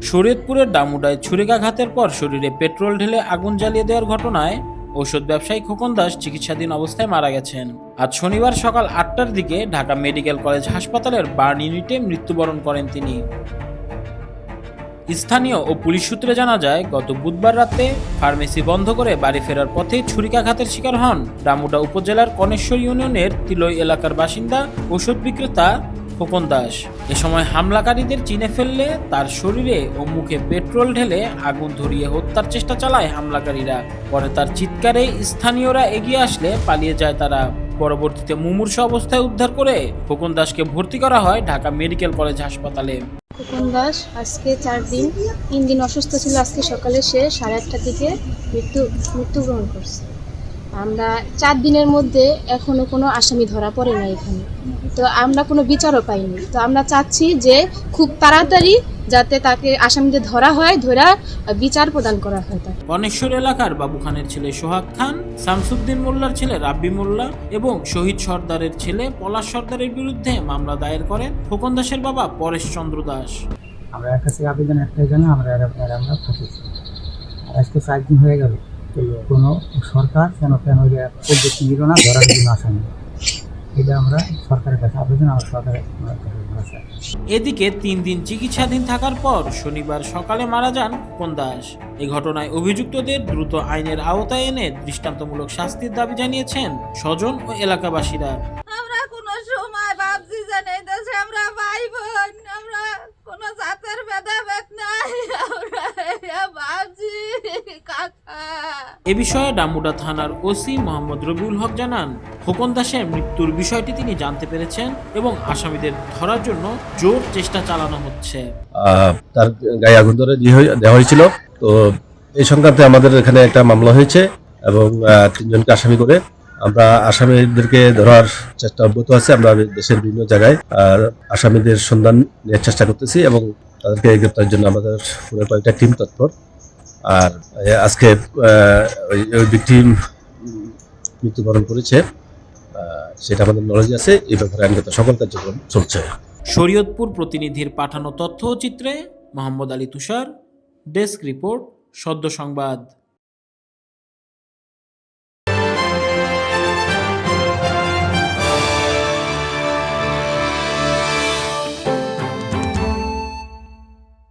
শরীয়তপুরের ডামুডায় ছুরিকাঘাতের পর শরীরে পেট্রোল ঢেলে আগুন জ্বালিয়ে দেওয়ার ঘটনায় ঔষধ ব্যবসায়ী খোকন দাস চিকিৎসাধীন অবস্থায় মারা গেছেন। আজ শনিবার সকাল ৮টার দিকে ঢাকা মেডিকেল কলেজ হাসপাতালের বার্ন ইউনিটে মৃত্যুবরণ করেন তিনি। স্থানীয় ও পুলিশ সূত্রে জানা যায়, গত বুধবার রাতে ফার্মেসি বন্ধ করে বাড়ি ফেরার পথে ছুরিকাঘাতের শিকার হন ডামুডা উপজেলার কনেশ্বর ইউনিয়নের তিলই এলাকার বাসিন্দা ওষুধ বিক্রেতা খোকন দাস। এ সময় হামলাকারীদের চিনে ফেললে তার শরীরে ও মুখে পেট্রোল ঢেলে আগুন ধরিয়ে হত্যার চেষ্টা চালায় হামলাকারীরা। পরে তার চিৎকারে স্থানীয়রা এগিয়ে আসলে পালিয়ে যায় তারা। পরবর্তীতে মুমূর্ষ অবস্থায় উদ্ধার করে খোকন দাসকে ভর্তি করা হয় ঢাকা মেডিকেল কলেজ হাসপাতালে। খোকন দাস আজকে 3 দিন অসুস্থ ছিল। আজকে সকালে সে 8:30টার দিকে মৃত্যুবরণ করছে। আমরা 4 দিনের মধ্যে এখনো কোনো আসামি ধরা পড়ে না এখানে, তো আমরা কোনো বিচারও পাইনি। তো আমরা চাচ্ছি যে খুব তাড়াতাড়ি যাতে তাকে আসামিদের ধরা হয়, ধরা বিচার প্রদান করা হয়। কনেশ্বর এলাকার বাবু খানের ছেলে সোহাগ খান, শামসুদ্দিন মোল্লার ছেলে রাব্বি মোল্লা এবং শহীদ সর্দারের ছেলে পলাশ সর্দারের বিরুদ্ধে মামলা দায়ের করেন খোকন দাসের বাবা পরেশ চন্দ্র দাস। আমরা কাছে আবেদন একটাই জানা, আমরা ফাঁসিছি। আজকে 4 দিন হয়ে গেল, কোনো সরকার কেন পদ্ধতি নিল না ধরার জন্য আসামি। এটা আমরা সরকারের কাছে আবেদন, আমার সরকারের কাছে। এদিকে 3 দিন চিকিৎসাধীন থাকার পর শনিবার সকালে মারা যান খোকন দাস। এই ঘটনায় অভিযুক্তদের দ্রুত আইনের আওতায় এনে দৃষ্টান্তমূলক শাস্তির দাবি জানিয়েছেন স্বজন ও এলাকাবাসীরা। আমরা কোনো সময় ভাবছি যে এই দেশে আমরা ভাই বোন, আমরা কোনো জাতের ভেদাভেদ নাই, আমরা ভাবছি কাকা। এ বিষয়ে ডামুডা থানার ওসি মোহাম্মদ রবিউল হক জানান, খোকন দাসের মৃত্যুর বিষয়টি তিনি জানতে পেরেছেন এবং আসামিদের ধরার জন্য জোর চেষ্টা চালানো হচ্ছে। তার গায়ে আগুন ধরে দেওয়া হয়েছিল। তো এই সংক্রান্তে আমাদের এখানে একটা মামলা হয়েছে এবং 3 জনকে আসামি করে আমরা আসামিদেরকে ধরার চেষ্টা অব্যাহত আছে। আমরা দেশের বিভিন্ন জায়গায় আসামিদের সন্ধান নেওয়ার চেষ্টা করতেছি এবং তাদেরকে গ্রেপ্তারের জন্য আমাদের পুরো কয়েকটা টিম তৎপর। আর আজকে ওই ভিকটিম মৃত্যুবরণ করেছে, সেটা আমাদের নলেজ আছে। এই ব্যাপারে আইনগত সকল কার্যক্রম চলছে। শরীয়তপুর প্রতিনিধির পাঠানো তথ্য ও চিত্রে মোহাম্মদ আলী তুষার, ডেস্ক রিপোর্ট, সদ্য সংবাদ।